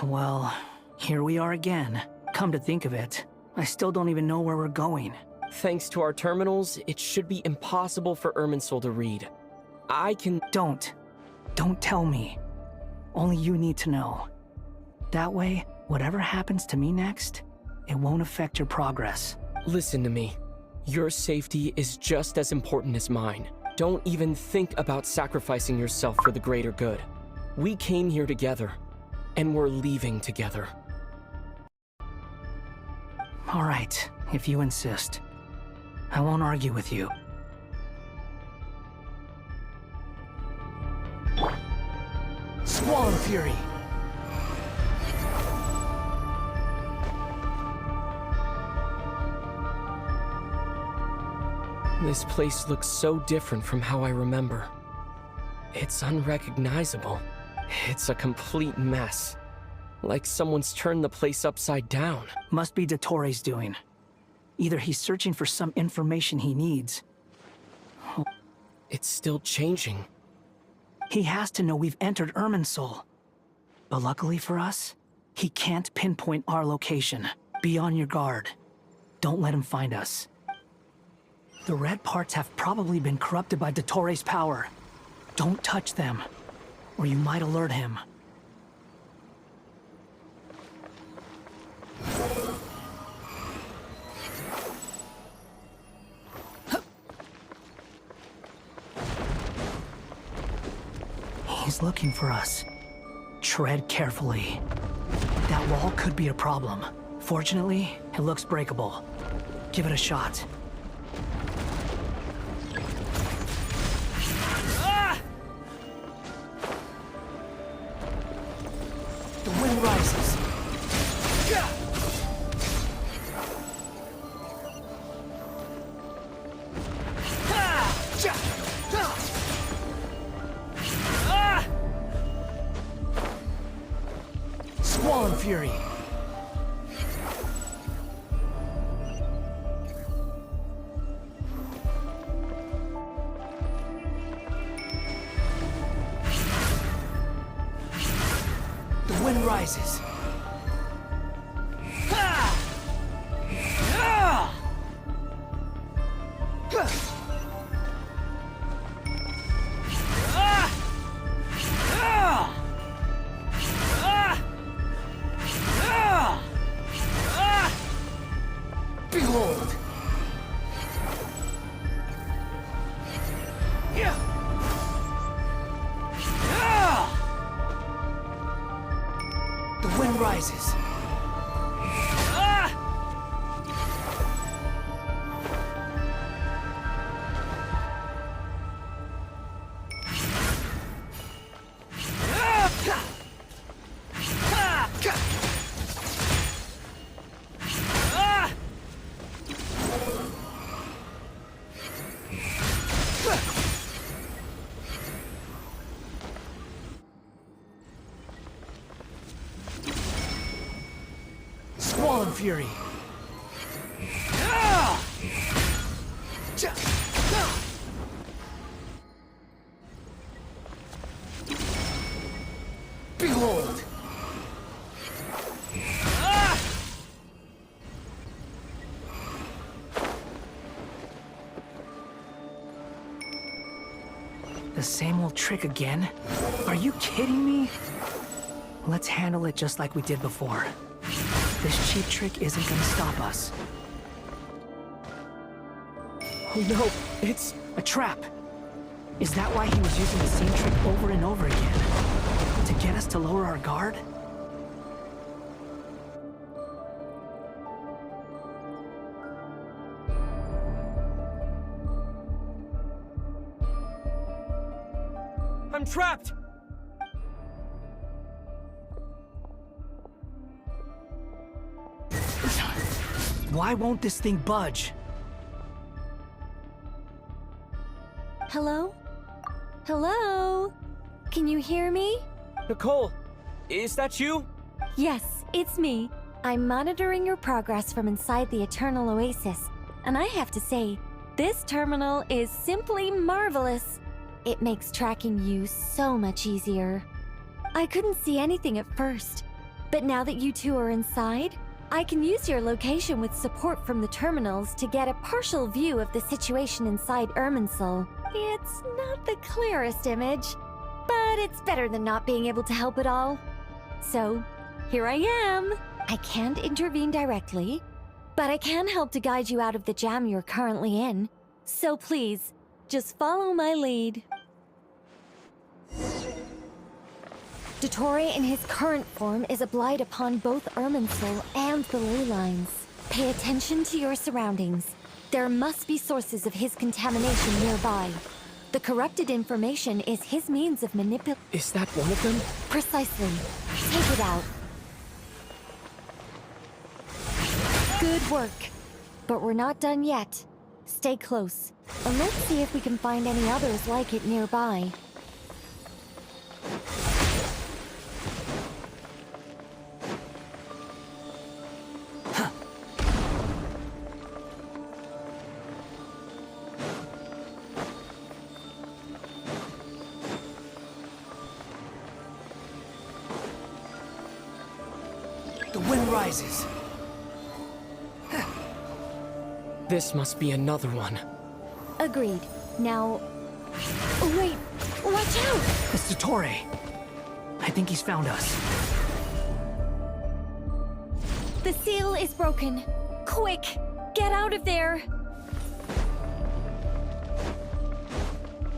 Well, here we are again. Come to think of it, I still don't even know where we're going. Thanks to our terminals, it should be impossible for Irminsul to read. I can... Don't tell me. Only you need to know. That way, whatever happens to me next, it won't affect your progress. Listen to me. Your safety is just as important as mine. Don't even think about sacrificing yourself for the greater good. We came here together, and we're leaving together. All right, if you insist. I won't argue with you. Squall Fury! This place looks so different from how I remember. It's unrecognizable. It's a complete mess. Like someone's turned the place upside down. Must be DOTTOREE's doing. Either he's searching for some information he needs. It's still changing. He has to know we've entered Irminsul. But luckily for us, he can't pinpoint our location. Be on your guard. Don't let him find us. The red parts have probably been corrupted by DOTTOREE's power. Don't touch them, or you might alert him. He's looking for us. Tread carefully. That wall could be a problem. Fortunately, it looks breakable. Give it a shot. The wind rises. Squall Fury. The wind rises. Behold! The wind rises. Squall Fury. Behold! The same old trick again? Are you kidding me? Let's handle it just like we did before. This cheap trick isn't gonna stop us. Oh no, it's a trap! Is that why he was using the same trick over and over again? To get us to lower our guard? I'm trapped! Why won't this thing budge? Hello? Hello? Can you hear me? Nicole, is that you? Yes, it's me. I'm monitoring your progress from inside the Eternal Oasis, and I have to say, this terminal is simply marvelous. It makes tracking you so much easier. I couldn't see anything at first. But now that you two are inside, I can use your location with support from the terminals to get a partial view of the situation inside Irminsul. It's not the clearest image, but it's better than not being able to help at all. So, here I am. I can't intervene directly, but I can help to guide you out of the jam you're currently in. So please, just follow my lead. DOTTOREE in his current form is a blight upon both Irminsul and the ley lines. Pay attention to your surroundings. There must be sources of his contamination nearby. The corrupted information is his means of Is that one of them? Precisely. Take it out. Good work. But we're not done yet. Stay close, and let's see if we can find any others like it nearby. The wind rises. This must be another one. Agreed. Now... Wait! Watch out! It's DOTTOREE. I think he's found us. The seal is broken. Quick! Get out of there!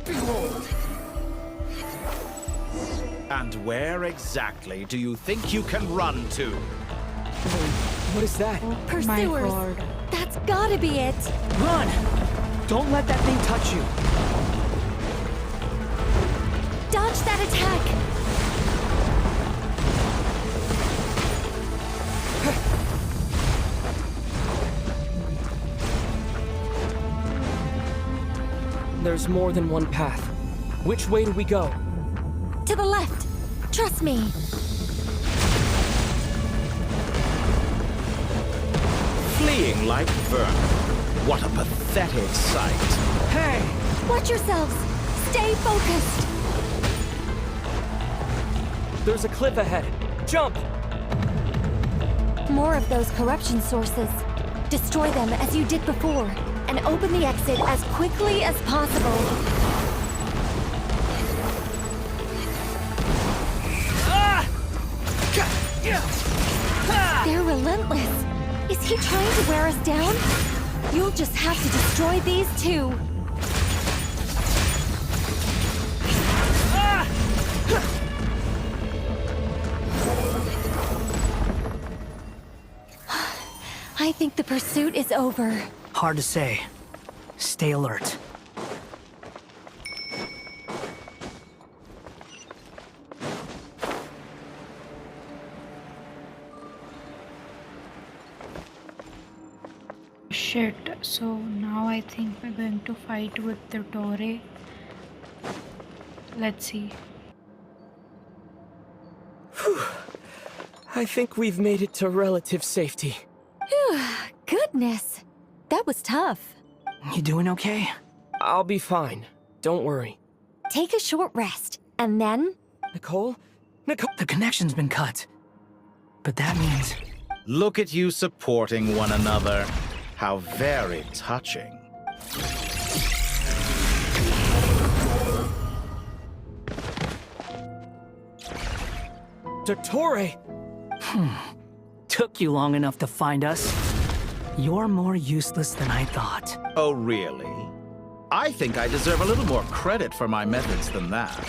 Behold! And where exactly do you think you can run to? What is that? Pursuers! That's gotta be it! Run! Don't let that thing touch you. Dodge that attack! There's more than one path. Which way do we go? To the left! Trust me! Fleeing like vermin. What a pathetic sight. Hey! Watch yourselves! Stay focused! There's a cliff ahead. Jump! More of those corruption sources. Destroy them as you did before, and open the exit as quickly as possible. They're relentless. Is he trying to wear us down? You'll just have to destroy these too. I think the pursuit is over. Hard to say. Stay alert. Shit, so now I think we're going to fight with the DOTTOREE. Let's see. I think we've made it to relative safety. Goodness, that was tough. You doing okay? I'll be fine. Don't worry. Take a short rest, and then... Nicole? Nicole? The connection's been cut. But that means... Look at you supporting one another. How very touching. DOTTOREE! Took you long enough to find us. You're more useless than I thought. Oh, really? I think I deserve a little more credit for my methods than that.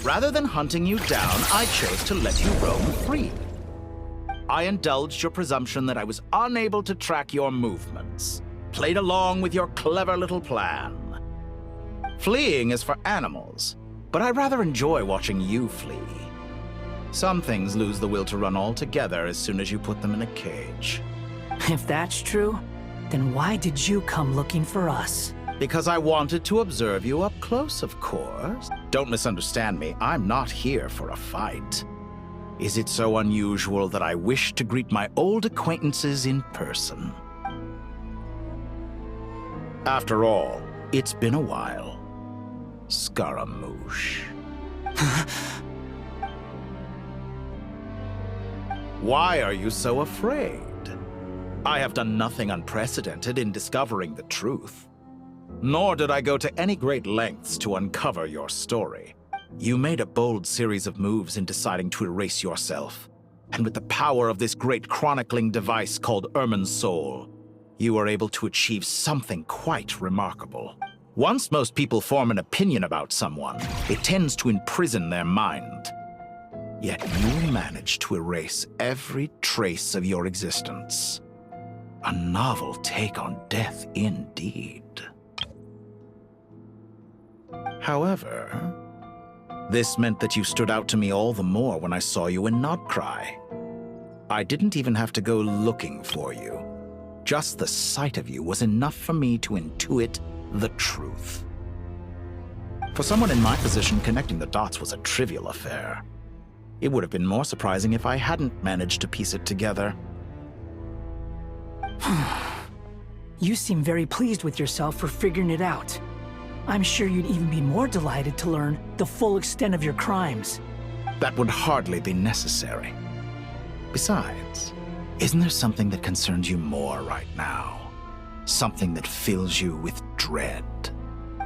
Rather than hunting you down, I chose to let you roam free. I indulged your presumption that I was unable to track your movements, played along with your clever little plan. Fleeing is for animals, but I rather enjoy watching you flee. Some things lose the will to run altogether as soon as you put them in a cage. If that's true, then why did you come looking for us? Because I wanted to observe you up close, of course. Don't misunderstand me, I'm not here for a fight. Is it so unusual that I wish to greet my old acquaintances in person? After all, It's been a while. Scaramouche. Why are you so afraid? I have done nothing unprecedented in discovering the truth. Nor did I go to any great lengths to uncover your story. You made a bold series of moves in deciding to erase yourself. And with the power of this great chronicling device called Irmin's Soul, you were able to achieve something quite remarkable. Once most people form an opinion about someone, it tends to imprison their mind. Yet you managed to erase every trace of your existence. A novel take on death indeed. However, this meant that you stood out to me all the more when I saw you in Nodcry. I didn't even have to go looking for you. Just the sight of you was enough for me to intuit the truth. For someone in my position, connecting the dots was a trivial affair. It would have been more surprising if I hadn't managed to piece it together. You seem very pleased with yourself for figuring it out. I'm sure you'd even be more delighted to learn the full extent of your crimes. That would hardly be necessary. Besides, isn't there something that concerns you more right now? Something that fills you with dread?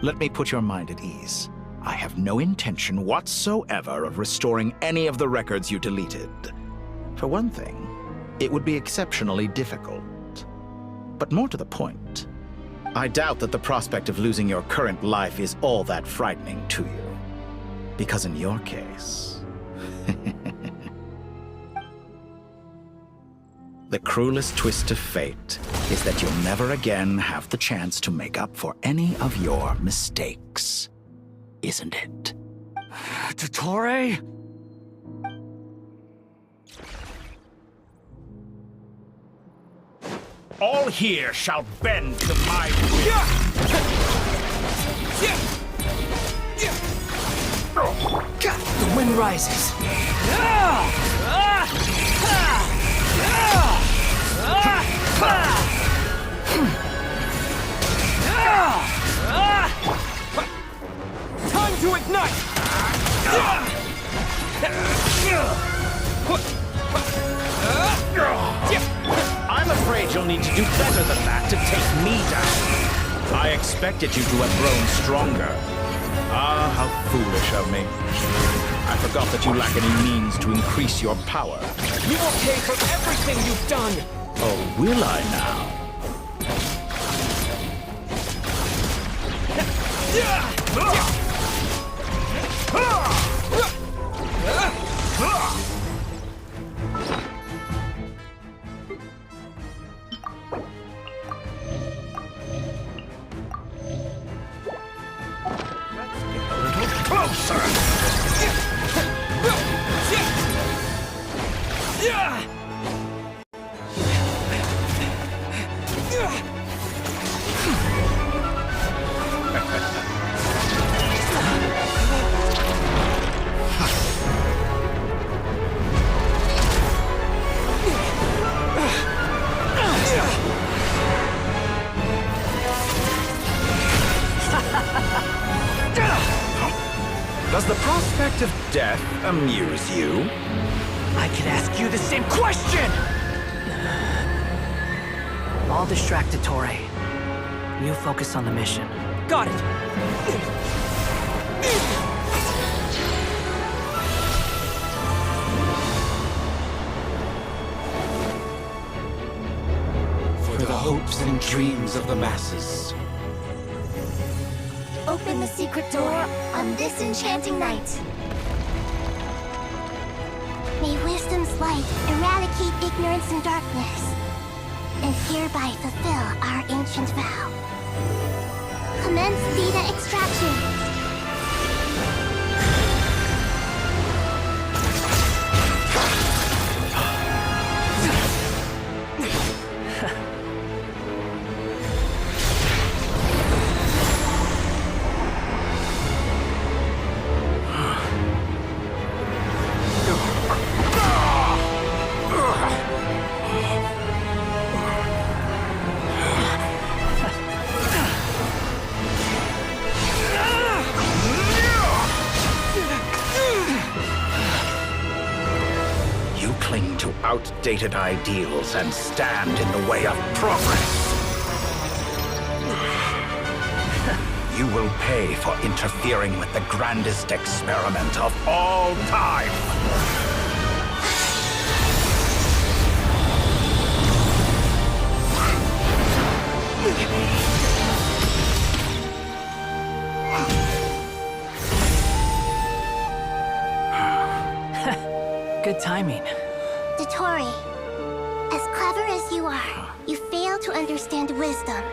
Let me put your mind at ease. I have no intention whatsoever of restoring any of the records you deleted. For one thing, it would be exceptionally difficult. But more to the point, I doubt that the prospect of losing your current life is all that frightening to you. Because in your case, the cruelest twist of fate is that you'll never again have the chance to make up for any of your mistakes. Isn't it? Dottore? All here shall bend to my will. The wind rises. Time to ignite! I'm afraid you'll need to do better than that to take me down. I expected you to have grown stronger. Ah, how foolish of me. I forgot that you lack any means to increase your power. You will pay for everything you've done! Oh, will I now? Does the prospect of death amuse you? I could ask you the same question! I'll distract Dottore. You focus on the mission. Got it! For the hopes and dreams of the masses. Open the secret door on this enchanting night. May wisdom's light eradicate ignorance and darkness, and hereby fulfill our ancient vow. Commence data extraction. outdated ideals and stand in the way of progress. You will pay for interfering with the grandest experiment of all time. Good timing. DOTTOREE, as clever as you are, you fail to understand wisdom.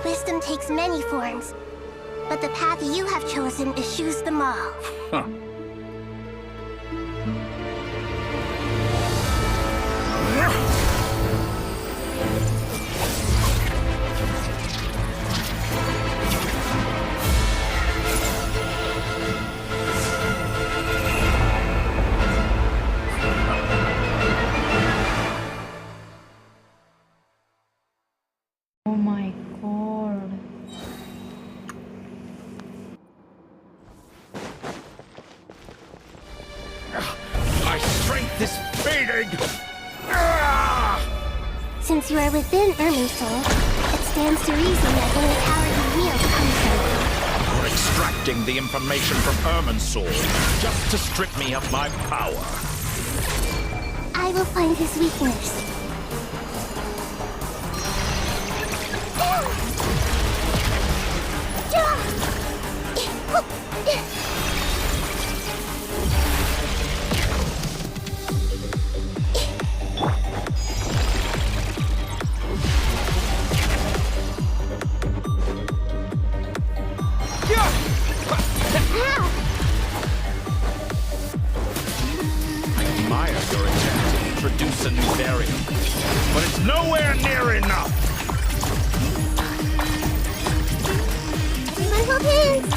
Wisdom takes many forms, but the path you have chosen eschews them all. Huh. Oh my god. My strength is fading! Since you are within Irminsul, it stands to reason that any power you wield comes from You're extracting the information from Irminsul just to strip me of my power. I will find his weakness. I admire your attempt to introduce a new variant, but it's nowhere near enough. My weapons!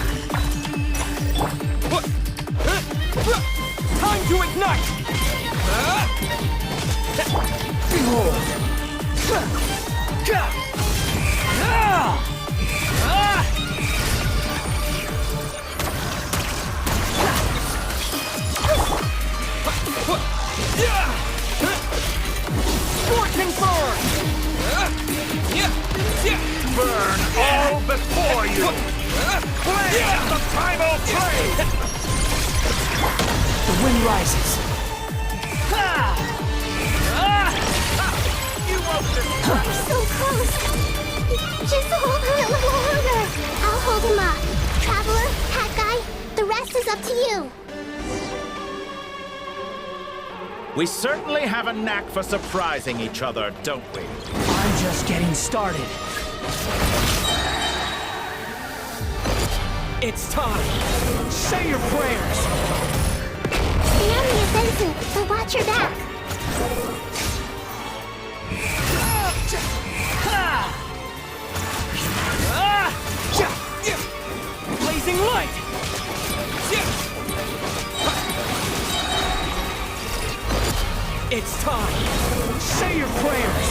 Time to ignite! Behold! Scorching burn! Burn all before you! Play the primal blade! The wind rises. You won't distract. So close! Just hold her a little longer! I'll hold him off. Traveler, Hat Guy, the rest is up to you. We certainly have a knack for surprising each other, don't we? I'm just getting started. It's time! Say your prayers! Stay on the offensive, but watch your back. Blazing light! It's time! Say your prayers!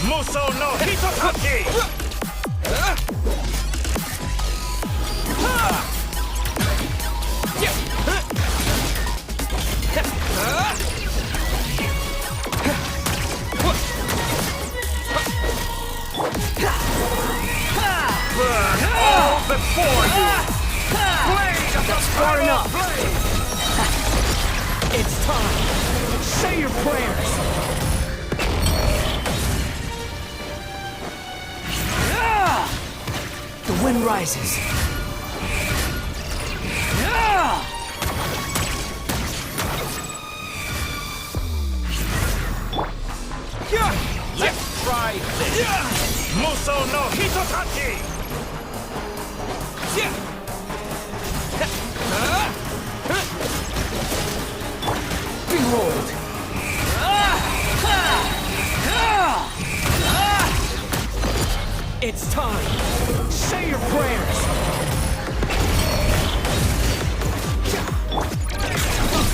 Muso no Hitotaki! Burn all before you! Blade of the far primal enough. blade! It's time! Say your prayers! The wind rises. Let's try this! Muso no Hitotaki! Behold. It's time! Say your prayers!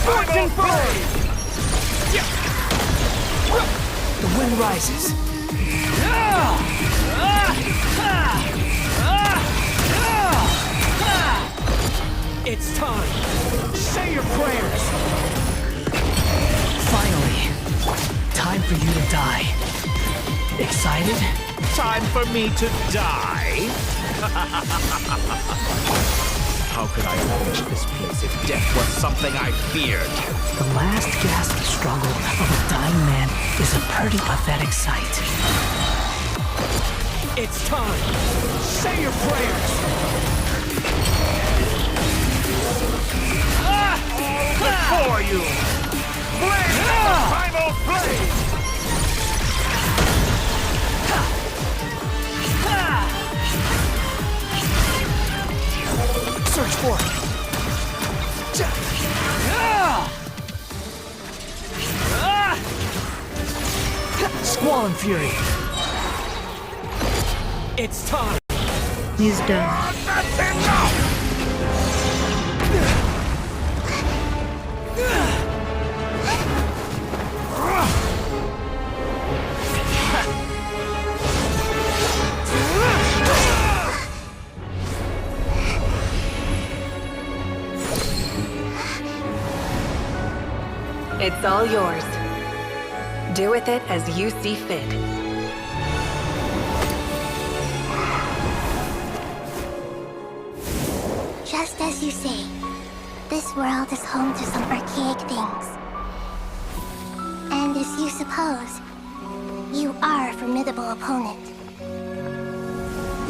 Scorching blade! The wind rises. It's time! Say your prayers! Finally, time for you to die. Excited? Time for me to die? How could I approach this place if death was something I feared? The last gasp struggle of a dying man is a pretty pathetic sight. It's time! Say your prayers! For you! Blade of the primal blade! Search for it! Squall and Fury! It's time! He's done. That's enough! It's all yours. Do with it as you see fit. Just as you say, this world is home to some archaic things. And as you suppose, you are a formidable opponent.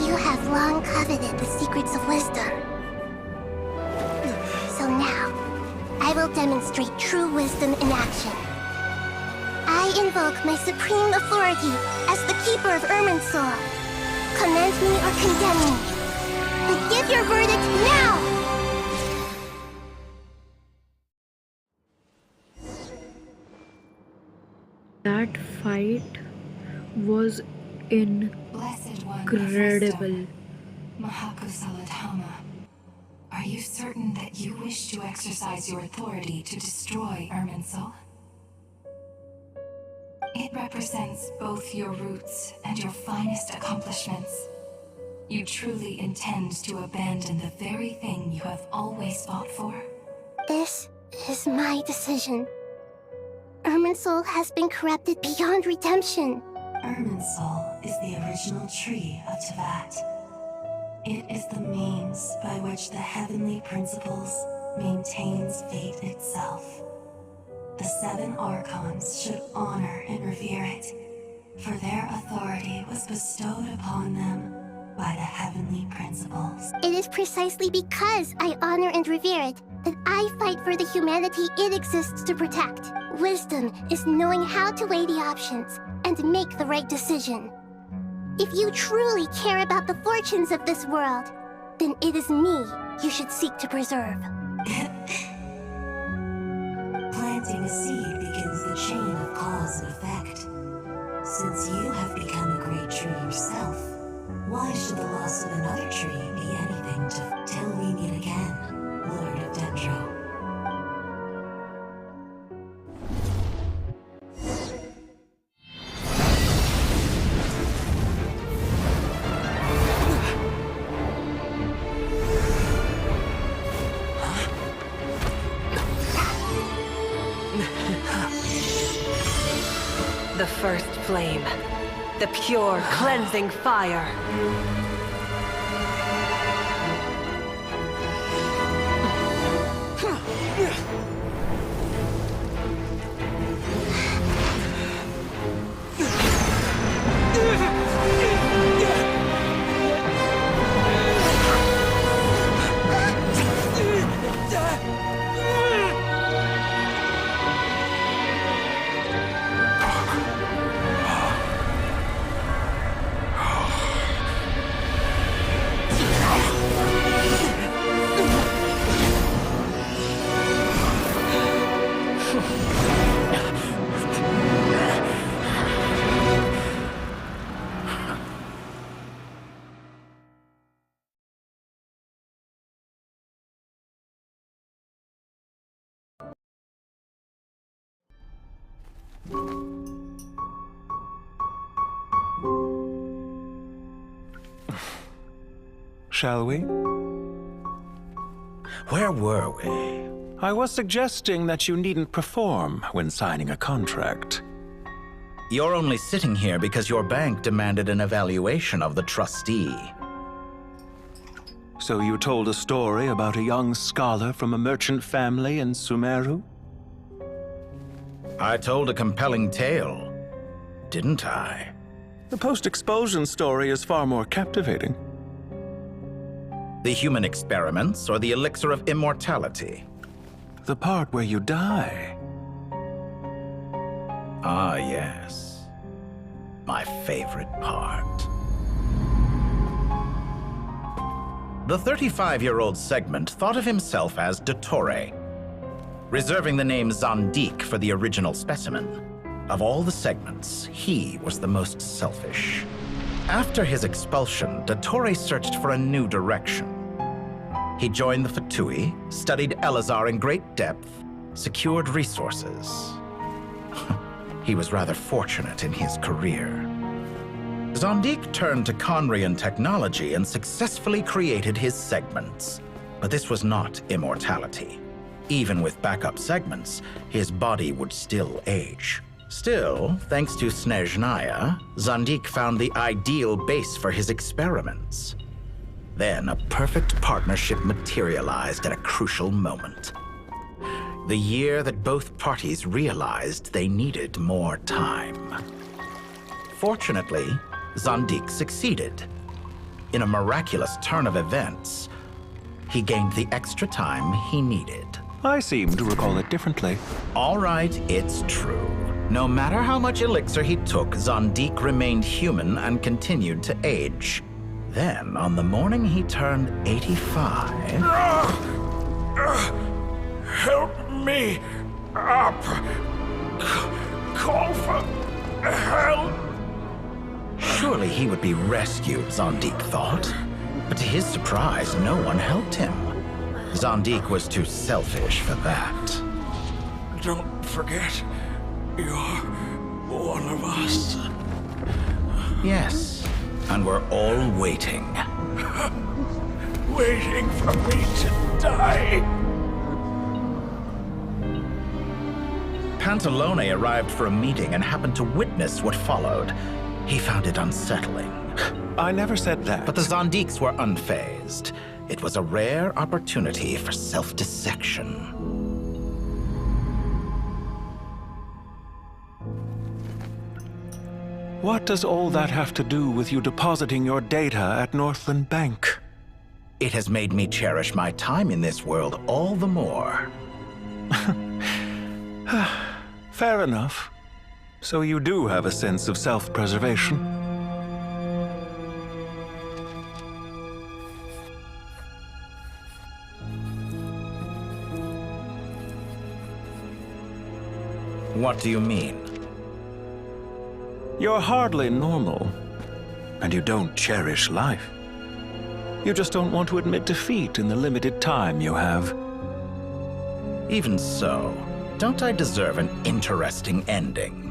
You have long coveted the secrets of wisdom. So now, I will demonstrate true wisdom in action. I invoke my supreme authority as the keeper of Irminsul. Commend me or condemn me. But give your verdict now! That fight was incredible. Mahakusaladhama, are you certain that you wish to exercise your authority to destroy Irminsul? It represents both your roots and your finest accomplishments. You truly intend to abandon the very thing you have always fought for? This is my decision. Irminsul has been corrupted beyond redemption. Irminsul is the original tree of Teyvat. It is the means by which the heavenly principles maintains fate itself. The 7 Archons should honor and revere it, for their authority was bestowed upon them by the heavenly principles. It is precisely because I honor and revere it that I fight for the humanity it exists to protect. Wisdom is knowing how to weigh the options and make the right decision. If you truly care about the fortunes of this world, then it is me you should seek to preserve. Planting a seed begins the chain of cause and effect. Since you have become a great tree yourself, why should the loss of another tree be anything till we meet again, Lord of Dendro? The first flame. The pure, cleansing fire. Shall we? Where were we? I was suggesting that you needn't perform when signing a contract. You're only sitting here because your bank demanded an evaluation of the trustee. So you told a story about a young scholar from a merchant family in Sumeru? I told a compelling tale, didn't I? The post-expulsion story is far more captivating. The human experiments or the elixir of immortality? The part where you die. Ah, yes. My favorite part. The 35-year-old Segment thought of himself as DOTTOREE, reserving the name Zondik for the original specimen. Of all the Segments, he was the most selfish. After his expulsion, DOTTOREE searched for a new direction. He joined the Fatui, studied Elazar in great depth, secured resources. He was rather fortunate in his career. Zondik turned to Conrian technology and successfully created his segments. But this was not immortality. Even with backup segments, his body would still age. Still, thanks to Snezhnaya, Zondik found the ideal base for his experiments. Then a perfect partnership materialized at a crucial moment. The year that both parties realized they needed more time. Fortunately, Zondik succeeded. In a miraculous turn of events, he gained the extra time he needed. I seem to recall it differently. All right, it's true. No matter how much elixir he took, Zondik remained human and continued to age. Then, on the morning he turned 85... Help me up! Call for help! Surely he would be rescued, Zondik thought. But to his surprise, no one helped him. Zondik was too selfish for that. Don't forget, you're one of us. Yes, and we're all waiting. Waiting for me to die. Pantalone arrived for a meeting and happened to witness what followed. He found it unsettling. I never said that. But the Zondiks were unfazed. It was a rare opportunity for self-dissection. What does all that have to do with you depositing your data at Northland Bank? It has made me cherish my time in this world all the more. Fair enough. So you do have a sense of self-preservation. What do you mean? You're hardly normal, and you don't cherish life. You just don't want to admit defeat in the limited time you have. Even so, don't I deserve an interesting ending?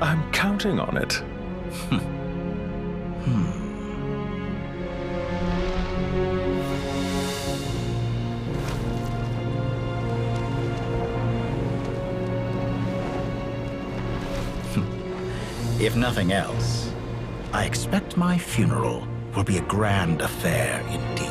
I'm counting on it. If nothing else, I expect my funeral will be a grand affair indeed.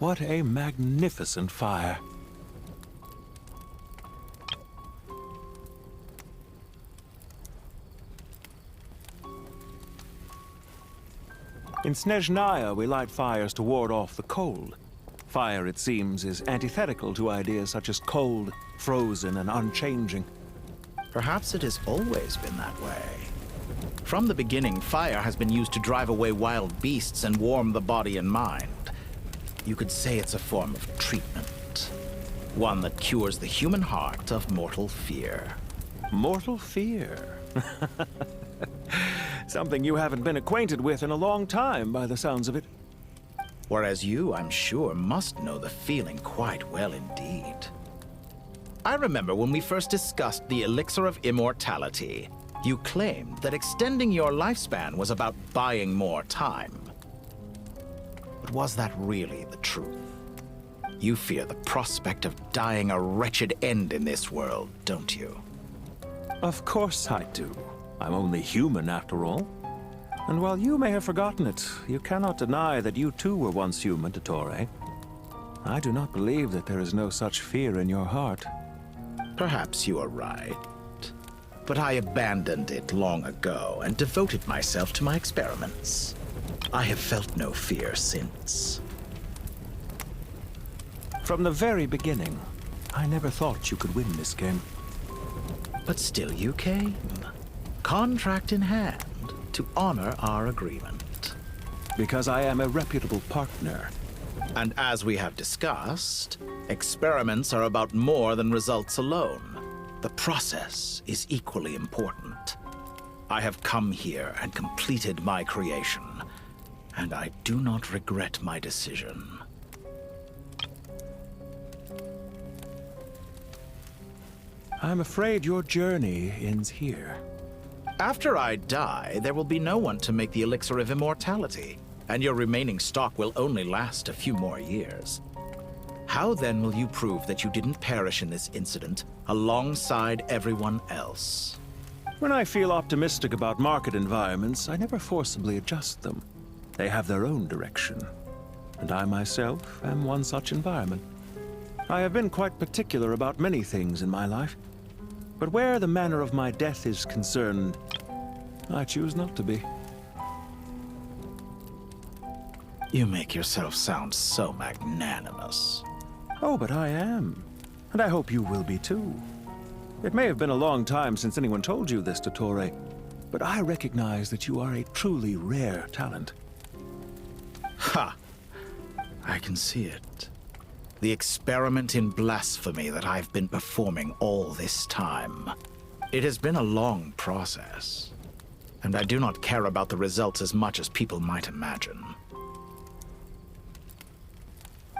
What a magnificent fire. In Snezhnaya, we light fires to ward off the cold. Fire, it seems, is antithetical to ideas such as cold, frozen, and unchanging. Perhaps it has always been that way. From the beginning, fire has been used to drive away wild beasts and warm the body and mind. You could say it's a form of treatment. One that cures the human heart of mortal fear. Mortal fear. Something you haven't been acquainted with in a long time, by the sounds of it. Whereas you, I'm sure, must know the feeling quite well indeed. I remember when we first discussed the elixir of immortality, you claimed that extending your lifespan was about buying more time. But was that really the truth? You fear the prospect of dying a wretched end in this world, don't you? Of course I do. I'm only human, after all. And while you may have forgotten it, you cannot deny that you too were once human, DOTTOREE. I do not believe that there is no such fear in your heart. Perhaps you are right. But I abandoned it long ago and devoted myself to my experiments. I have felt no fear since. From the very beginning, I never thought you could win this game. But still you came, contract in hand, to honor our agreement. Because I am a reputable partner. And as we have discussed, experiments are about more than results alone. The process is equally important. I have come here and completed my creation, and I do not regret my decision. I'm afraid your journey ends here. After I die, there will be no one to make the elixir of immortality, and your remaining stock will only last a few more years. How then will you prove that you didn't perish in this incident alongside everyone else? When I feel optimistic about market environments, I never forcibly adjust them. They have their own direction, and I myself am one such environment. I have been quite particular about many things in my life, but where the manner of my death is concerned, I choose not to be. You make yourself sound so magnanimous. Oh, but I am. And I hope you will be too. It may have been a long time since anyone told you this, DOTTOREE, but I recognize that you are a truly rare talent. Ha! I can see it. The experiment in blasphemy that I've been performing all this time. It has been a long process, and I do not care about the results as much as people might imagine.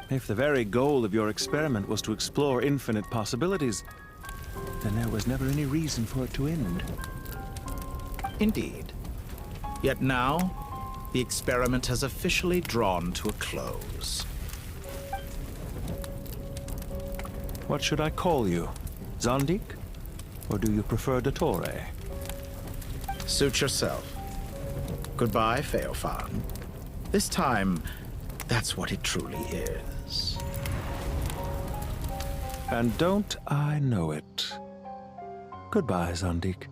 If the very goal of your experiment was to explore infinite possibilities, then there was never any reason for it to end. Indeed. Yet now, the experiment has officially drawn to a close. What should I call you? Zondik? Or do you prefer DOTTOREE? Suit yourself. Goodbye, Feofan. This time, that's what it truly is. And don't I know it? Goodbye, Zondik.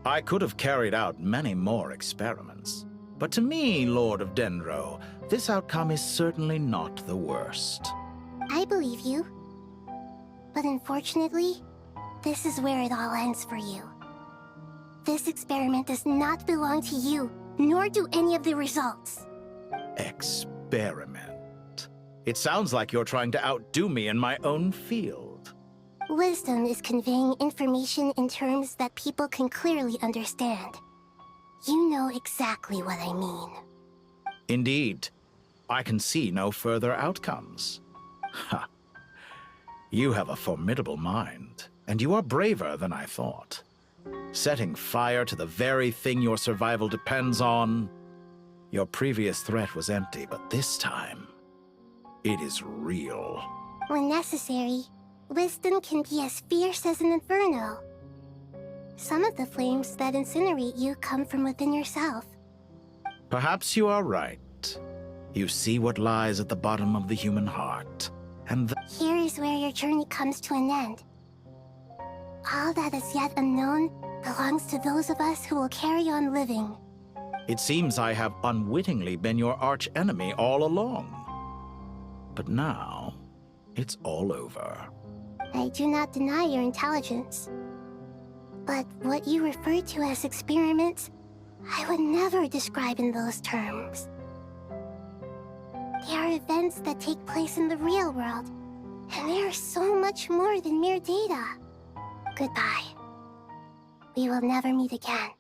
I could have carried out many more experiments, but to me, Lord of Dendro, this outcome is certainly not the worst. I believe you. But unfortunately, this is where it all ends for you. This experiment does not belong to you, nor do any of the results. Experiment? It sounds like you're trying to outdo me in my own field. Wisdom is conveying information in terms that people can clearly understand. You know exactly what I mean. Indeed. I can see no further outcomes. Ha! You have a formidable mind, and you are braver than I thought. Setting fire to the very thing your survival depends on. Your previous threat was empty, but this time, it is real. When necessary, wisdom can be as fierce as an inferno. Some of the flames that incinerate you come from within yourself. Perhaps you are right. You see what lies at the bottom of the human heart, and Here is where your journey comes to an end. All that is yet unknown belongs to those of us who will carry on living. it seems I have unwittingly been your arch-enemy all along. But now, it's all over. I do not deny your intelligence. But what you refer to as experiments I would never describe in those terms. They are events that take place in the real world, and they are so much more than mere data. Goodbye. We will never meet again.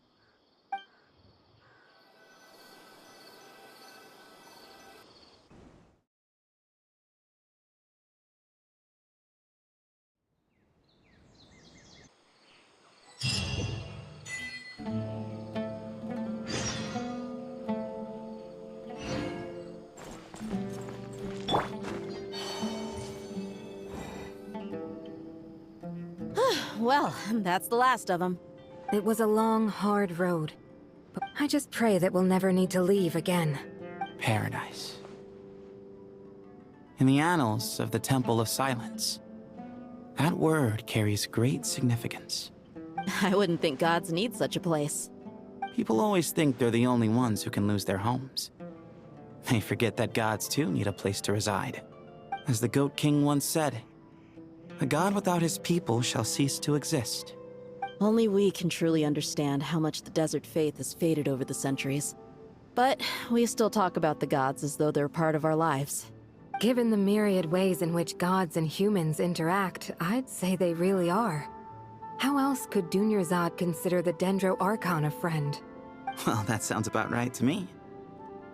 Well, that's the last of them. It was a long, hard road. But I just pray that we'll never need to leave again. Paradise. In the annals of the Temple of Silence, that word carries great significance. I wouldn't think gods need such a place. People always think they're the only ones who can lose their homes. They forget that gods too need a place to reside. As the Goat King once said, "A god without his people shall cease to exist." Only we can truly understand how much the desert faith has faded over the centuries. But we still talk about the gods as though they're part of our lives. Given the myriad ways in which gods and humans interact, I'd say they really are. How else could Dunyarzad consider the Dendro Archon a friend? Well, that sounds about right to me.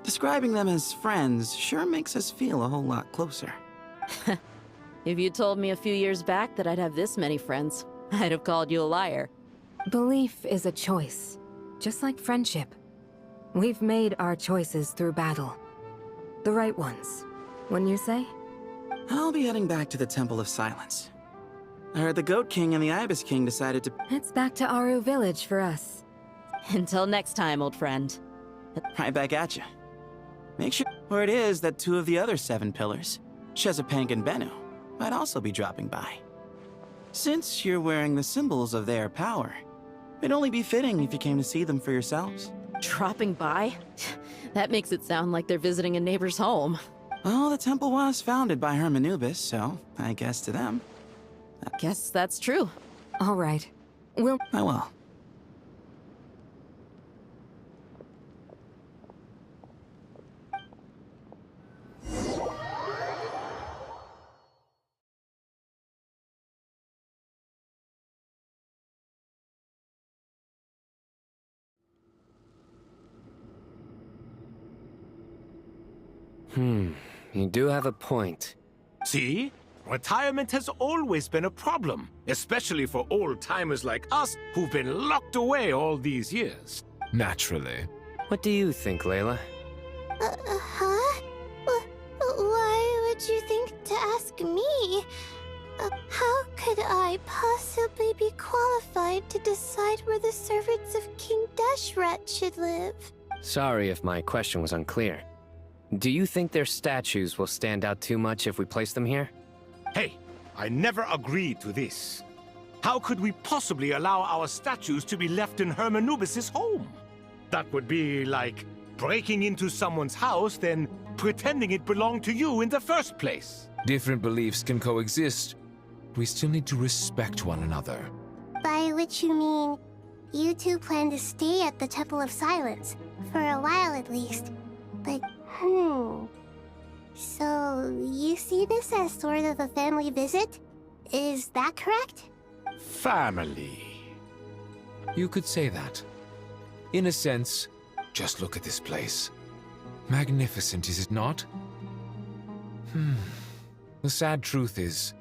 Describing them as friends sure makes us feel a whole lot closer. If you told me a few years back that I'd have this many friends, I'd have called you a liar. Belief is a choice, just like friendship. We've made our choices through battle. The right ones, wouldn't you say? I'll be heading back to the Temple of Silence. I heard the Goat King and the Ibis King decided to... It's back to Aru Village for us. Until next time, old friend. Right back at you. Make sure where it is that two of the other 7 pillars, Chesapank and Bennu, might also be dropping by. Since you're wearing the symbols of their power, it'd only be fitting if you came to see them for yourselves. Dropping by? That makes it sound like they're visiting a neighbor's home. Well, the temple was founded by Hermanubis, so I guess to them. Guess that's true. All right. I will. You do have a point. See? Retirement has always been a problem, especially for old-timers like us who've been locked away all these years. Naturally. What do you think, Layla? Huh? Why would you think to ask me? How could I possibly be qualified to decide where the servants of King Deshret should live? Sorry if my question was unclear. Do you think their statues will stand out too much if we place them here? Hey, I never agreed to this. How could we possibly allow our statues to be left in Hermanubis' home? That would be like breaking into someone's house, then pretending it belonged to you in the first place. Different beliefs can coexist. We still need to respect one another. By which you mean, you two plan to stay at the Temple of Silence, for a while at least. But, so you see this as sort of a family visit? Is that correct? Family. You could say that. In a sense, just look at this place. Magnificent, is it not? The sad truth is,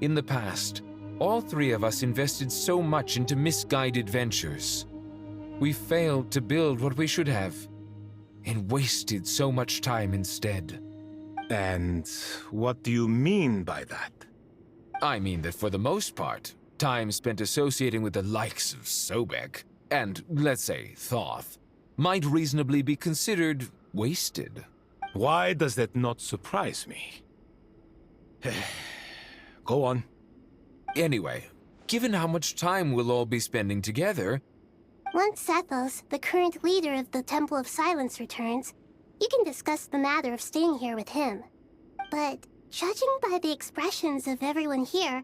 in the past, all 3 of us invested so much into misguided ventures. We failed to build what we should have, and wasted so much time instead. And what do you mean by that? I mean that for the most part, time spent associating with the likes of Sobek, and, let's say, Thoth, might reasonably be considered wasted. Why does that not surprise me? Go on. Anyway, given how much time we'll all be spending together... Once Sethos, the current leader of the Temple of Silence, returns, you can discuss the matter of staying here with him. But judging by the expressions of everyone here,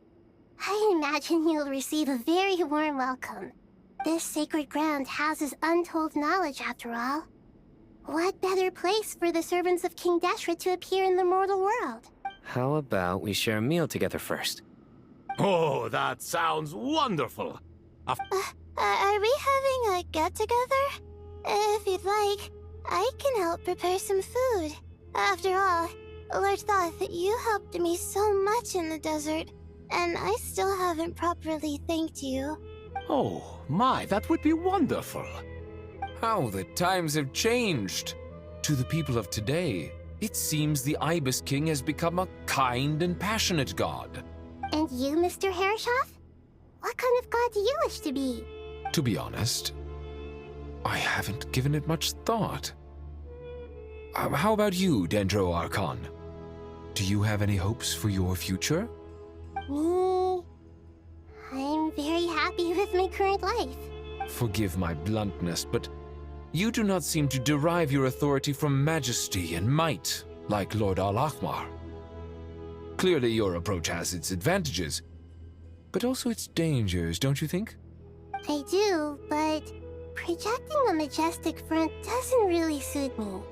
I imagine you'll receive a very warm welcome. This sacred ground houses untold knowledge, after all. What better place for the servants of King Deshret to appear in the mortal world? How about we share a meal together first? Oh, that sounds wonderful. Are we having a get-together? If you'd like, I can help prepare some food. After all, Lord Thoth, you helped me so much in the desert, and I still haven't properly thanked you. Oh, my, that would be wonderful. How the times have changed. To the people of today, it seems the Ibis King has become a kind and passionate god. And you, Mr. Herreshoff? What kind of god do you wish to be? To be honest, I haven't given it much thought. How about you, Dendro Archon? Do you have any hopes for your future? Me? I'm very happy with my current life. Forgive my bluntness, but you do not seem to derive your authority from majesty and might, like Lord Al-Ahmar. Clearly your approach has its advantages, but also its dangers, don't you think? I do, but projecting a majestic front doesn't really suit me.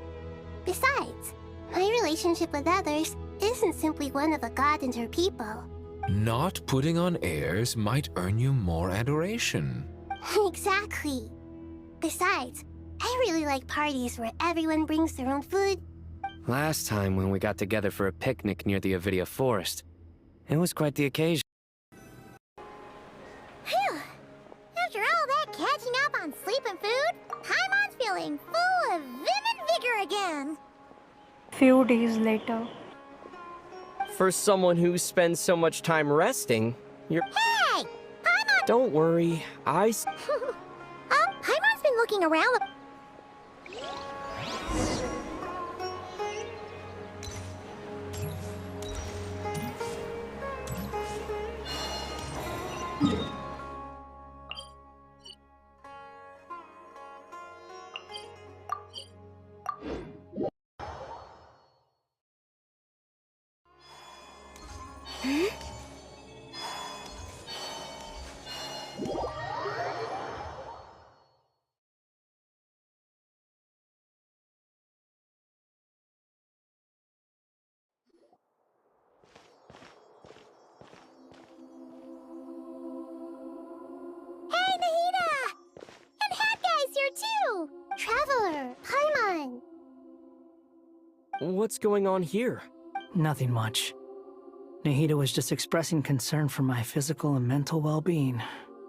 Besides, my relationship with others isn't simply one of a god and her people. Not putting on airs might earn you more adoration. Exactly. Besides, I really like parties where everyone brings their own food. Last time when we got together for a picnic near the Avidia Forest, it was quite the occasion. Phew! After all that catching up on sleep and food, Paimon's feeling full of vim and vigor again. Few days later. For someone who spends so much time resting, you're... Hey! Paimon! Don't worry, Oh, Paimon's been looking around the... Traveler, Paimon! What's going on here? Nothing much. Nahida was just expressing concern for my physical and mental well-being.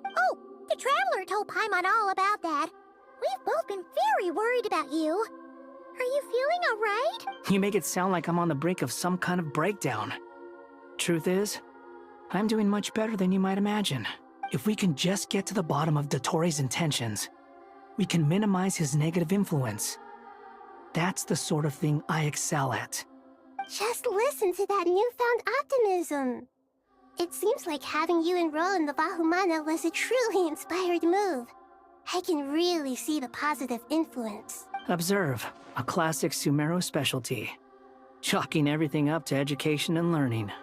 Oh, the Traveler told Paimon all about that. We've both been very worried about you. Are you feeling alright? You make it sound like I'm on the brink of some kind of breakdown. Truth is, I'm doing much better than you might imagine. If we can just get to the bottom of DOTTOREE's intentions, we can minimize his negative influence. That's the sort of thing I excel at. Just listen to that newfound optimism. It seems like having you enroll in the Vahumana was a truly inspired move. I can really see the positive influence. Observe, a classic Sumero specialty. Chalking everything up to education and learning.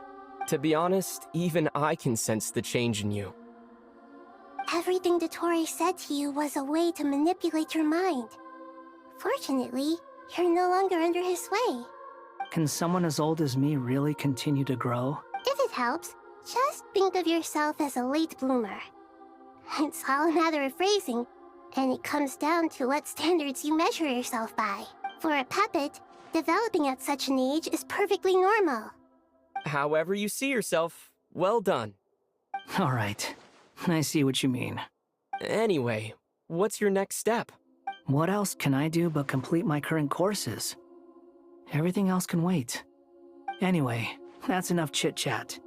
To be honest, even I can sense the change in you. Everything DOTTOREE said to you was a way to manipulate your mind. Fortunately, you're no longer under his sway. Can someone as old as me really continue to grow? If it helps, just think of yourself as a late bloomer. It's all a matter of phrasing, and it comes down to what standards you measure yourself by. For a puppet, developing at such an age is perfectly normal. However you see yourself, well done. All right. I see what you mean. Anyway, what's your next step? What else can I do but complete my current courses? Everything else can wait. Anyway, that's enough chit-chat.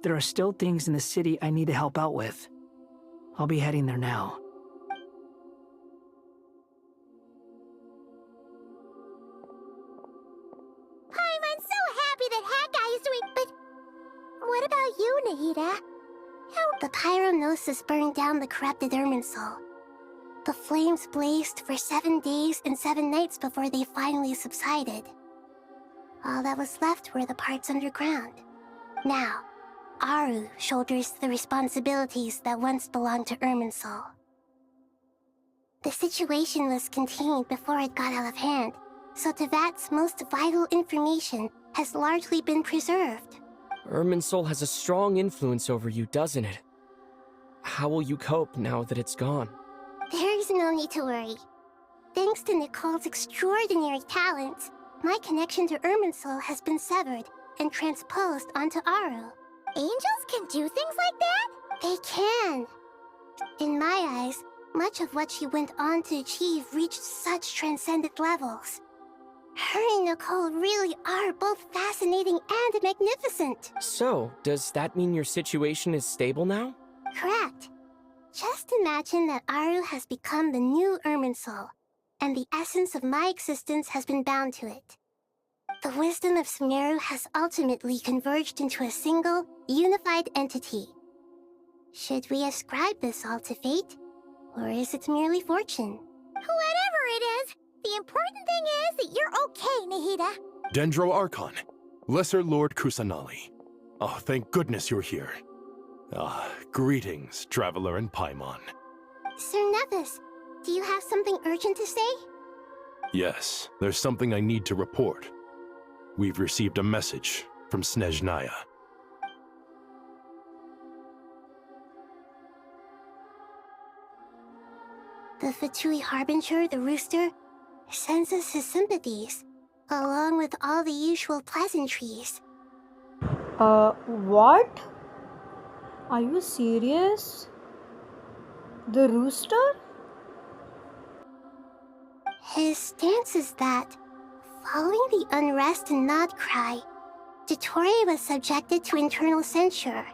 There are still things in the city I need to help out with. I'll be heading there now. I'm so happy that Hat Guy is doing... But what about you, Nahida? The Pyronosis burned down the corrupted Irminsul. The flames blazed for 7 days and 7 nights before they finally subsided. All that was left were the parts underground. Now, Aru shoulders the responsibilities that once belonged to Irminsul. The situation was contained before it got out of hand, so Tevat's most vital information has largely been preserved. Irminsul has a strong influence over you, doesn't it? How will you cope now that it's gone? There is no need to worry. Thanks to Nicole's extraordinary talents, my connection to Irminsul has been severed and transposed onto Aru. Angels can do things like that? They can. In my eyes, much of what she went on to achieve reached such transcendent levels. Her and Nicole really are both fascinating and magnificent. So, does that mean your situation is stable now? Correct. Just imagine that Aru has become the new Irminsul, and the essence of my existence has been bound to it. The wisdom of Sumeru has ultimately converged into a single, unified entity. Should we ascribe this all to fate, or is it merely fortune? Whatever it is, the important thing is that you're okay, Nahida. Dendro Archon, Lesser Lord Kusanali. Oh, thank goodness you're here. Greetings, Traveler and Paimon. Sir Nevis, do you have something urgent to say? Yes, there's something I need to report. We've received a message from Snezhnaya. The Fatui Harbinger, the Rooster, sends us his sympathies, along with all the usual pleasantries. What? Are you serious? The Rooster? His stance is that, following the unrest and Nod Cry, DOTTOREE was subjected to internal censure.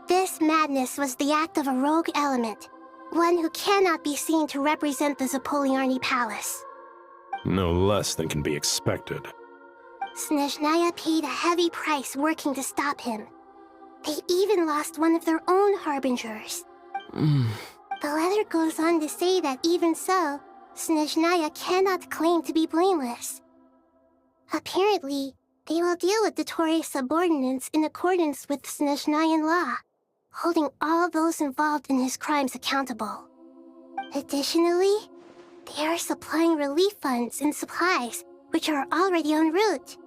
This madness was the act of a rogue element, one who cannot be seen to represent the Zapoliarni Palace. No less than can be expected. Snezhnaya paid a heavy price working to stop him. They even lost one of their own Harbingers. The letter goes on to say that even so, Snezhnaya cannot claim to be blameless. Apparently, they will deal with DOTTOREE's subordinates in accordance with Snezhnayan law, holding all those involved in his crimes accountable. Additionally, they are supplying relief funds and supplies, which are already en route.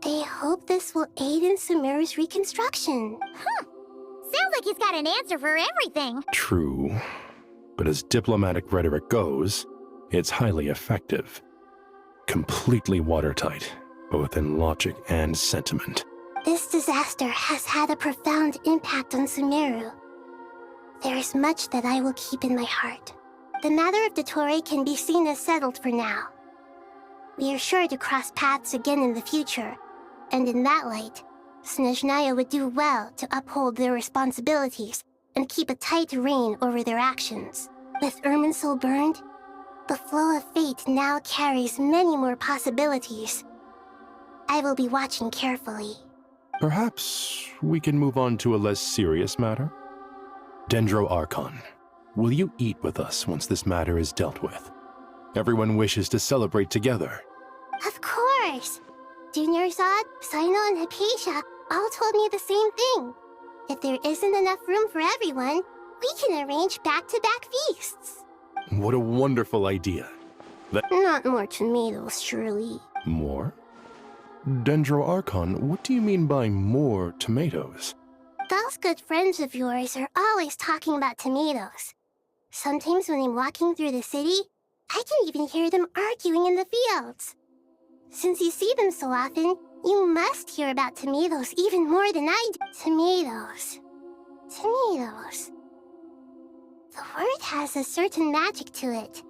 They hope this will aid in Sumeru's reconstruction. Sounds like he's got an answer for everything. True. But as diplomatic rhetoric goes, it's highly effective. Completely watertight, both in logic and sentiment. This disaster has had a profound impact on Sumeru. There is much that I will keep in my heart. The matter of DOTTOREE can be seen as settled for now. We are sure to cross paths again in the future, and in that light, Snezhnaya would do well to uphold their responsibilities and keep a tight rein over their actions. With Irminsul burned, the flow of fate now carries many more possibilities. I will be watching carefully. Perhaps we can move on to a less serious matter? Dendro Archon, will you eat with us once this matter is dealt with? Everyone wishes to celebrate together. Of course! Junior Zod, Sino, and Hypatia all told me the same thing. If there isn't enough room for everyone, we can arrange back-to-back feasts. What a wonderful idea. Not more tomatoes, surely. More? Dendro Archon, what do you mean by more tomatoes? Those good friends of yours are always talking about tomatoes. Sometimes when I'm walking through the city, I can even hear them arguing in the fields. Since you see them so often, you must hear about tomatoes even more than I do. Tomatoes. Tomatoes. The word has a certain magic to it.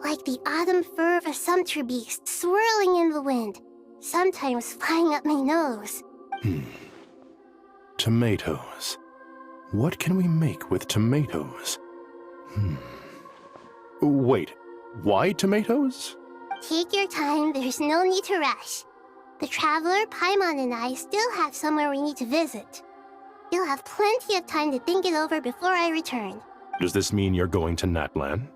Like the autumn fur of a sumpter beast swirling in the wind, sometimes flying up my nose. Tomatoes. What can we make with tomatoes? Wait, why tomatoes? Take your time, there's no need to rush. The Traveler, Paimon, and I still have somewhere we need to visit. You'll have plenty of time to think it over before I return. Does this mean you're going to Natlan?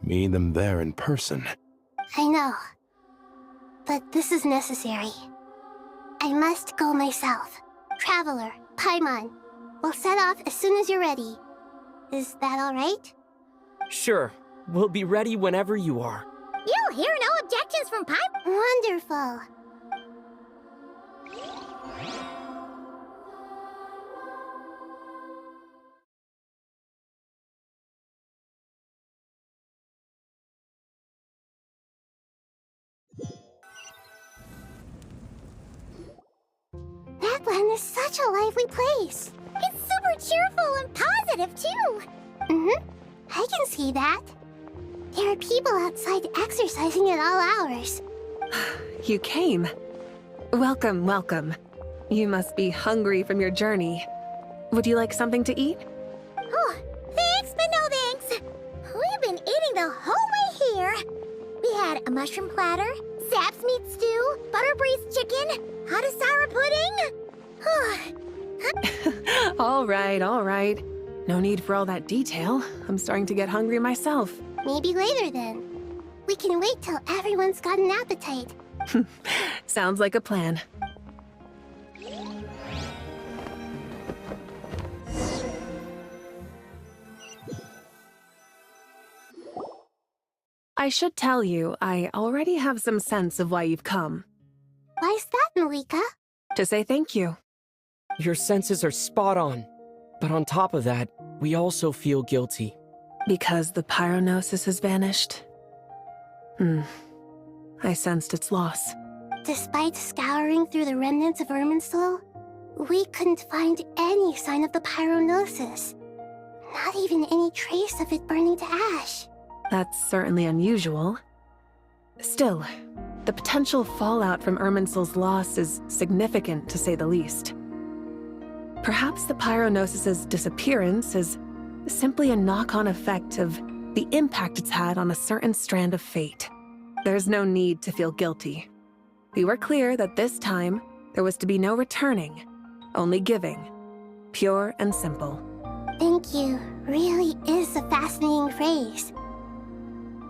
Meet them there in person. I know. But this is necessary. I must go myself. Traveler, Paimon, we'll set off as soon as you're ready. Is that all right? Sure. We'll be ready whenever you are. You'll hear no objections from Pipe. Wonderful. That land is such a lively place. It's super cheerful and positive, too. Mm-hmm. I can see that. There are people outside exercising at all hours. You came. Welcome, welcome. You must be hungry from your journey. Would you like something to eat? Oh, thanks, but no thanks. We've been eating the whole way here. We had a mushroom platter, sap's meat stew, butter braised chicken, hot asara pudding. All right. No need for all that detail. I'm starting to get hungry myself. Maybe later then. We can wait till everyone's got an appetite. Sounds like a plan. I should tell you, I already have some sense of why you've come. Why's that, Malika? To say thank you. Your senses are spot on. But on top of that, we also feel guilty. Because the pyronosis has vanished? I sensed its loss. Despite scouring through the remnants of Irminsul, we couldn't find any sign of the pyronosis. Not even any trace of it burning to ash. That's certainly unusual. Still, the potential fallout from Irminsul's loss is significant, to say the least. Perhaps the pyronosis's disappearance is simply a knock-on effect of the impact it's had on a certain strand of fate. There's no need to feel guilty. We were clear that this time, there was to be no returning, only giving. Pure and simple. Thank you really is a fascinating phrase.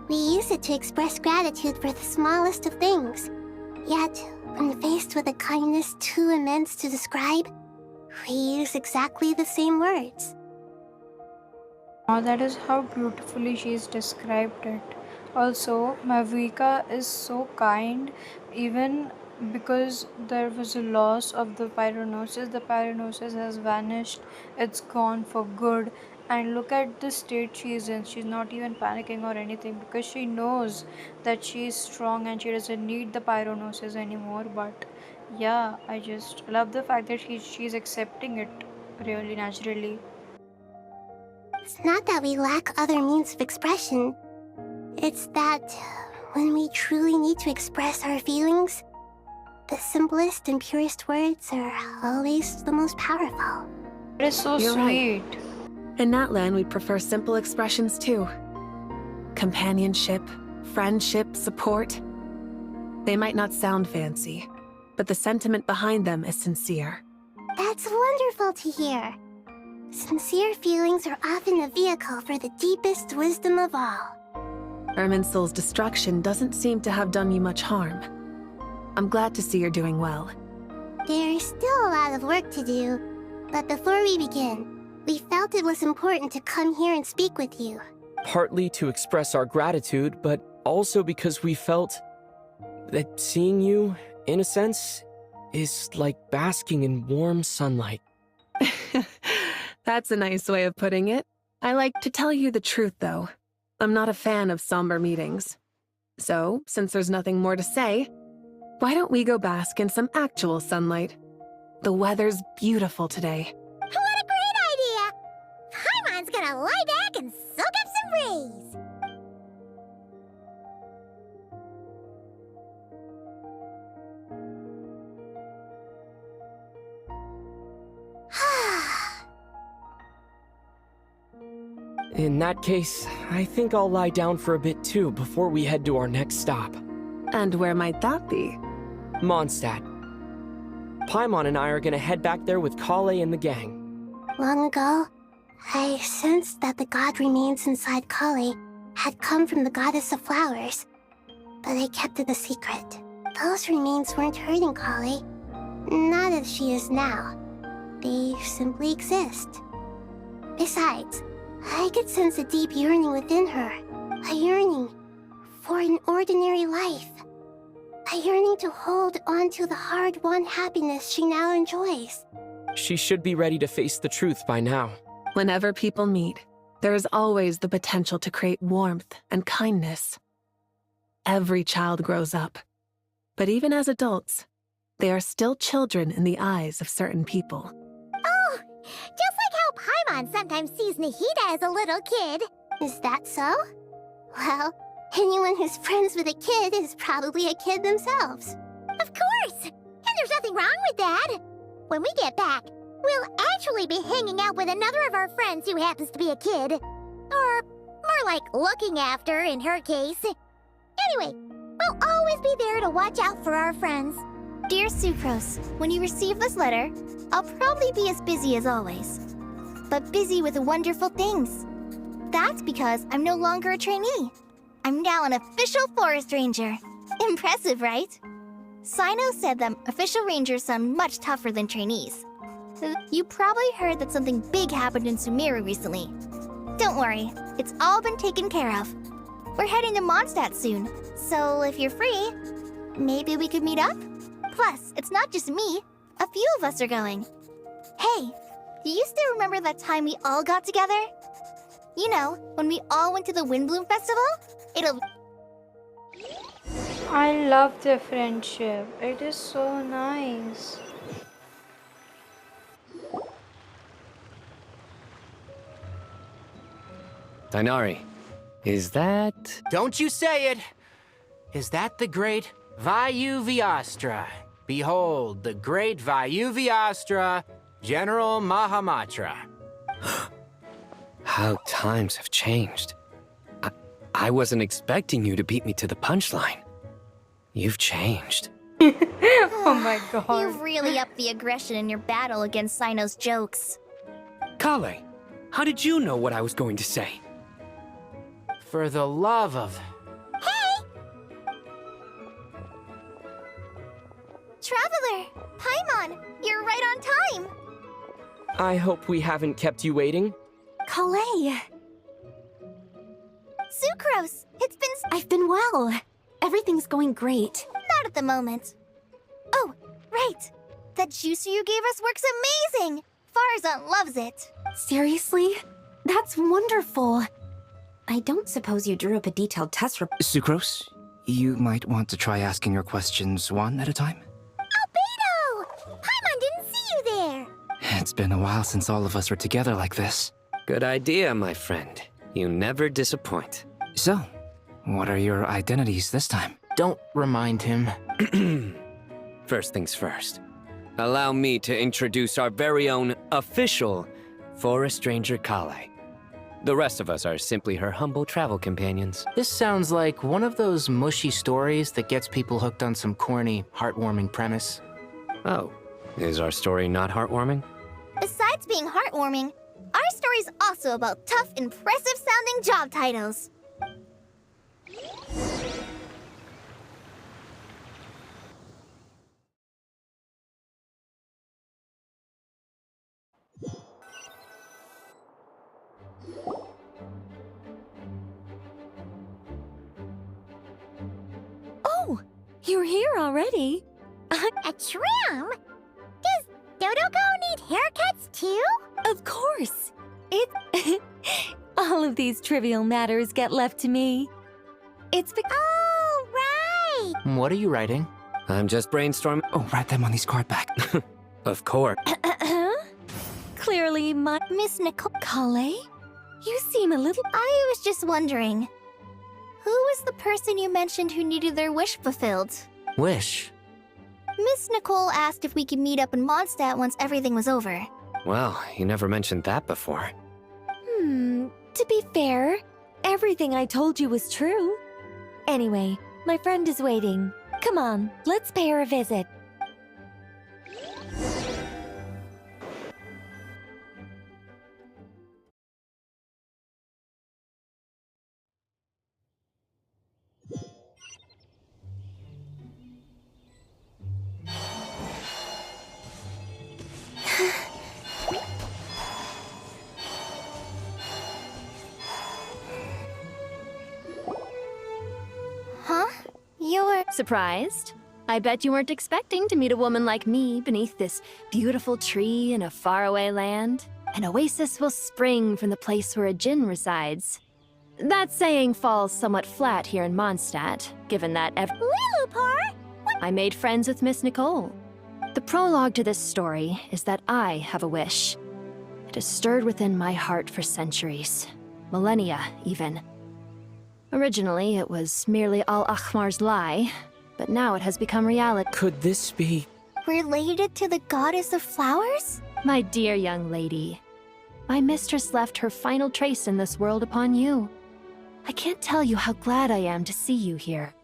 We use it to express gratitude for the smallest of things. Yet, when faced with a kindness too immense to describe, we use exactly the same words. Oh, that is how beautifully she's described it. Also, Mavuika is so kind, even because there was a loss of the pyronosis has vanished, it's gone for good. And look at the state she's in. She's not even panicking or anything because she knows that she's strong and she doesn't need the pyronosis anymore. But yeah, I just love the fact that she's accepting it really naturally. It's not that we lack other means of expression. It's that when we truly need to express our feelings, the simplest and purest words are always the most powerful. It is so You're sweet. Right. In Natlan, we prefer simple expressions too. Companionship, friendship, support. They might not sound fancy, but the sentiment behind them is sincere. That's wonderful to hear. Sincere feelings are often a vehicle for the deepest wisdom of all. Irminsul's destruction doesn't seem to have done you much harm. I'm glad to see you're doing well. There's still a lot of work to do, but before we begin, we felt it was important to come here and speak with you. Partly to express our gratitude, but also because we felt that seeing you, in a sense, is like basking in warm sunlight. That's a nice way of putting it. I like to tell you the truth, though. I'm not a fan of somber meetings. So, since there's nothing more to say, why don't we go bask in some actual sunlight? The weather's beautiful today. What a great idea! Paimon's gonna lie back and soak up some breeze. In that case, I think I'll lie down for a bit too before we head to our next stop. And where might that be? Mondstadt. Paimon and I are gonna head back there with Kale and the gang. Long ago, I sensed that the god remains inside Kale had come from the goddess of flowers, but I kept it a secret. Those remains weren't hurting Kale, not as she is now. They simply exist. Besides, I could sense a deep yearning within her, A yearning for an ordinary life. A yearning to hold on to the hard-won happiness she now enjoys. She should be ready to face the truth by now. Whenever people meet, there is always the potential to create warmth and kindness. Every child grows up, but even as adults, they are still children in the eyes of certain people. Oh, just like how Paimon sometimes sees Nahida as a little kid. Is that so? Well, anyone who's friends with a kid is probably a kid themselves. Of course! And there's nothing wrong with that. When we get back, we'll actually be hanging out with another of our friends who happens to be a kid. Or more like looking after, in her case. Anyway, we'll always be there to watch out for our friends. Dear Sucrose, when you receive this letter, I'll probably be as busy as always. But busy with wonderful things. That's because I'm no longer a trainee. I'm now an official forest ranger. Impressive, right? Sino said that official rangers sound much tougher than trainees. You probably heard that something big happened in Sumeru recently. Don't worry, it's all been taken care of. We're heading to Mondstadt soon, so if you're free, maybe we could meet up? Plus, it's not just me. A few of us are going. Hey, do you still remember that time we all got together? You know, when we all went to the Windbloom Festival? I love their friendship. It is so nice. Dainari, is that... Don't you say it! Is that the great Vayu-Vyastra? Behold, the great Vayu-Vyastra, General Mahamatra. How times have changed. I wasn't expecting you to beat me to the punchline. You've changed. Oh my god. You've really upped the aggression in your battle against Sino's jokes. Kale, how did you know what I was going to say? For the love of... Traveler! Paimon, you're right on time! I hope we haven't kept you waiting. Kalei! Sucrose, it's been... I've been well. Everything's going great. Not at the moment. Oh, right. That juicer you gave us works amazing! Farzan loves it. Seriously? That's wonderful. I don't suppose you drew up a detailed test report. Sucrose, you might want to try asking your questions one at a time. Albedo! Paimon didn't see you there! It's been a while since all of us were together like this. Good idea, my friend. You never disappoint. So, what are your identities this time? Don't remind him. First things first. Allow me to introduce our very own official Forest Ranger Kale. The rest of us are simply her humble travel companions. This sounds like one of those mushy stories that gets people hooked on some corny, heartwarming premise. Oh, is our story not heartwarming? Besides being heartwarming, our story's also about tough, impressive-sounding job titles. Oh, you're here already? A tram? Does Dodoko need haircuts too? Of course. All of these trivial matters get left to me. It's Oh, right! What are you writing? I'm just brainstorming. Oh, write them on these card back. Of course. Clearly, Miss Nicole... Kale? You seem a little... I was just wondering, who was the person you mentioned who needed their wish fulfilled? Wish? Miss Nicole asked if we could meet up in Mondstadt once everything was over. Well, you never mentioned that before. To be fair, everything I told you was true. Anyway, my friend is waiting. Come on, let's pay her a visit. Surprised? I bet you weren't expecting to meet a woman like me beneath this beautiful tree in a faraway land. An oasis will spring from the place where a djinn resides. That saying falls somewhat flat here in Mondstadt, given that Lilupar? I made friends with Miss Nicole. The prologue to this story is that I have a wish. It has stirred within my heart for centuries. Millennia, even. Originally, it was merely Al-Akhmar's lie, but now it has become reality. Could this be... Related to the goddess of flowers? My dear young lady, my mistress left her final trace in this world upon you. I can't tell you how glad I am to see you here.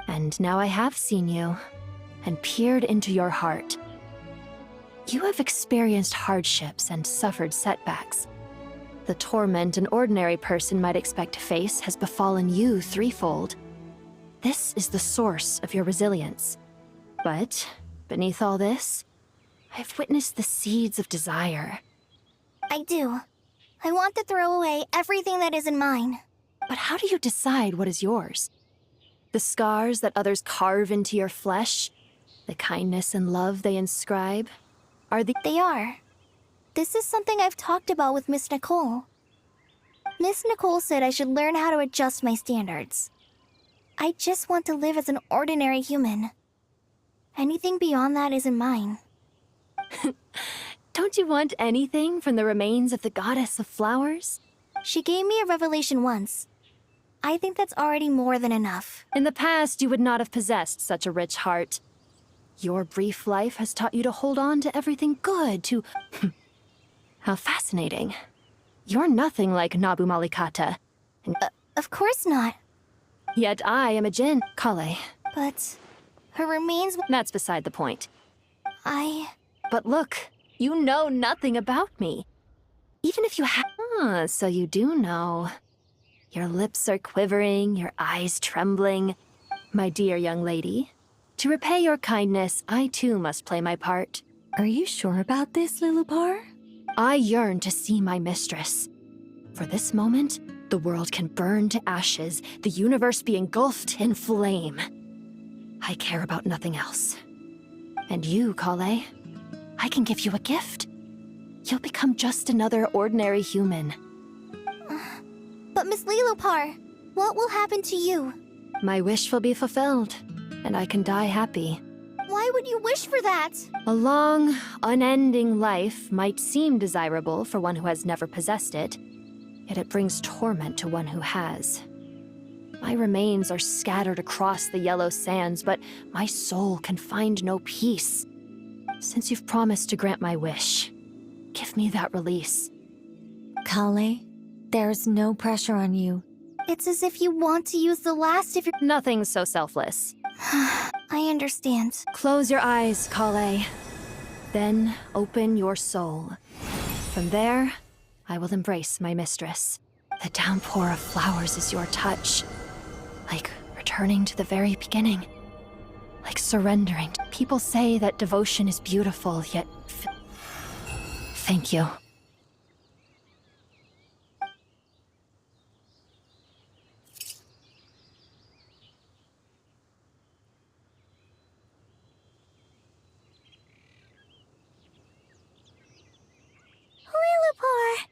And now I have seen you, and peered into your heart. You have experienced hardships and suffered setbacks. The torment an ordinary person might expect to face has befallen you threefold. This is the source of your resilience. But, beneath all this, I've witnessed the seeds of desire. I do. I want to throw away everything that isn't mine. But how do you decide what is yours? The scars that others carve into your flesh? The kindness and love they inscribe? They are. This is something I've talked about with Miss Nicole. Miss Nicole said I should learn how to adjust my standards. I just want to live as an ordinary human. Anything beyond that isn't mine. Don't you want anything from the remains of the goddess of flowers? She gave me a revelation once. I think that's already more than enough. In the past, you would not have possessed such a rich heart. Your brief life has taught you to hold on to everything good, to... How fascinating. You're nothing like Nabu Malikata. Of course not. Yet I am a djinn, Kale. But her remains... That's beside the point. But look, you know nothing about me. Even if you have... so you do know. Your lips are quivering, your eyes trembling. My dear young lady, to repay your kindness, I too must play my part. Are you sure about this, Lilupar? I yearn to see my mistress. For this moment, the world can burn to ashes, the universe be engulfed in flame. I care about nothing else. And you, Kale, I can give you a gift. You'll become just another ordinary human. But Miss Lilupar, what will happen to you? My wish will be fulfilled, and I can die happy. Why would you wish for that? A long, unending life might seem desirable for one who has never possessed it, yet it brings torment to one who has. My remains are scattered across the yellow sands, but my soul can find no peace. Since you've promised to grant my wish, give me that release. Kale, there's no pressure on you. It's as if you want to use the last of your... Nothing so selfless. I understand. Close your eyes, Kale. Then open your soul. From there, I will embrace my mistress. The downpour of flowers is your touch. Like returning to the very beginning. Like surrendering. People say that devotion is beautiful, yet... Thank you. Lilupar!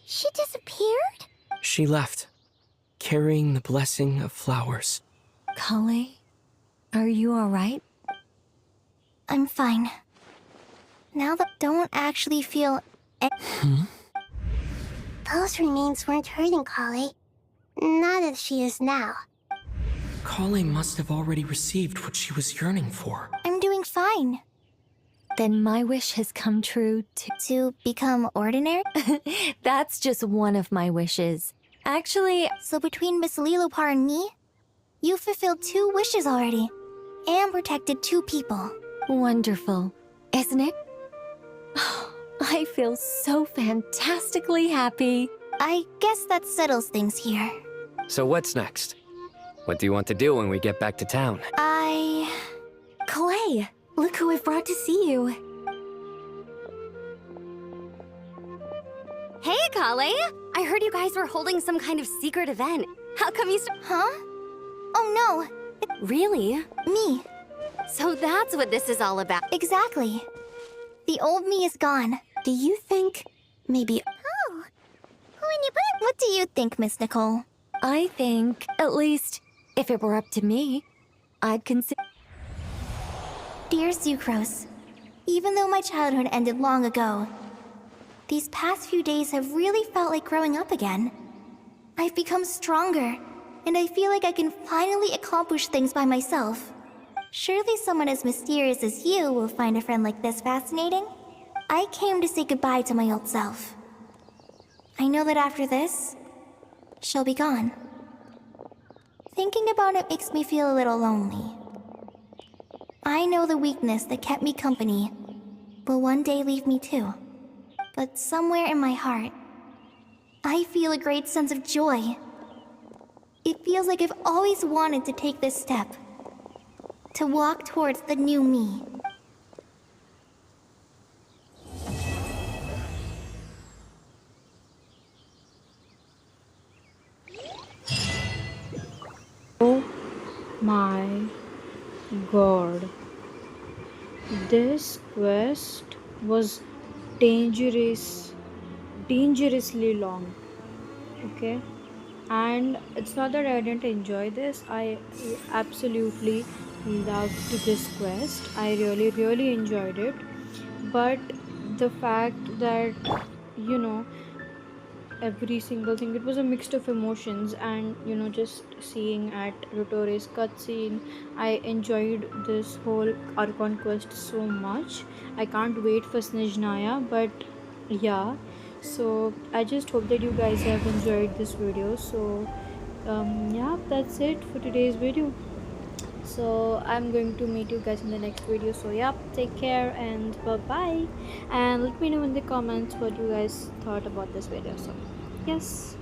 She disappeared? She left, carrying the blessing of flowers. Kale, are you alright? I'm fine. Now that I don't actually feel... Those remains weren't hurting Kale. Not as she is now. Kale must have already received what she was yearning for. I'm doing fine. Then my wish has come true to become ordinary? That's just one of my wishes. Actually... So between Miss Lilupar and me, you fulfilled 2 wishes already. And protected 2 people. Wonderful, isn't it? I feel so fantastically happy. I guess that settles things here. So what's next? What do you want to do when we get back to town? Clay, look who I've brought to see you. Hey, Kale! I heard you guys were holding some kind of secret event. How come you Huh? Oh no! Really? Me. So that's what this is all about. Exactly. The old me is gone. Do you think maybe... Oh. When you put it... What do you think, Miss Nicole? I think, at least, if it were up to me, I'd consider... Dear Sucrose, even though my childhood ended long ago, these past few days have really felt like growing up again. I've become stronger, and I feel like I can finally accomplish things by myself. Surely someone as mysterious as you will find a friend like this fascinating? I came to say goodbye to my old self. I know that after this, she'll be gone. Thinking about it makes me feel a little lonely. I know the weakness that kept me company will one day leave me too. But somewhere in my heart, I feel a great sense of joy. It feels like I've always wanted to take this step. To walk towards the new me. Oh my god. This quest was dangerously long. Okay? And it's not that I didn't enjoy this. I absolutely loved this quest. I really enjoyed it. But the fact that, you know, every single thing, it was a mix of emotions, and just seeing at Dottoree's cutscene, I enjoyed this whole Archon quest so much. I can't wait for Snezhnaya, but yeah. So I just hope that you guys have enjoyed this video. So yeah, that's it for today's video. So I'm going to meet you guys in the next video. So yeah, take care and bye bye, and let me know in the comments what you guys thought about this video. So yes.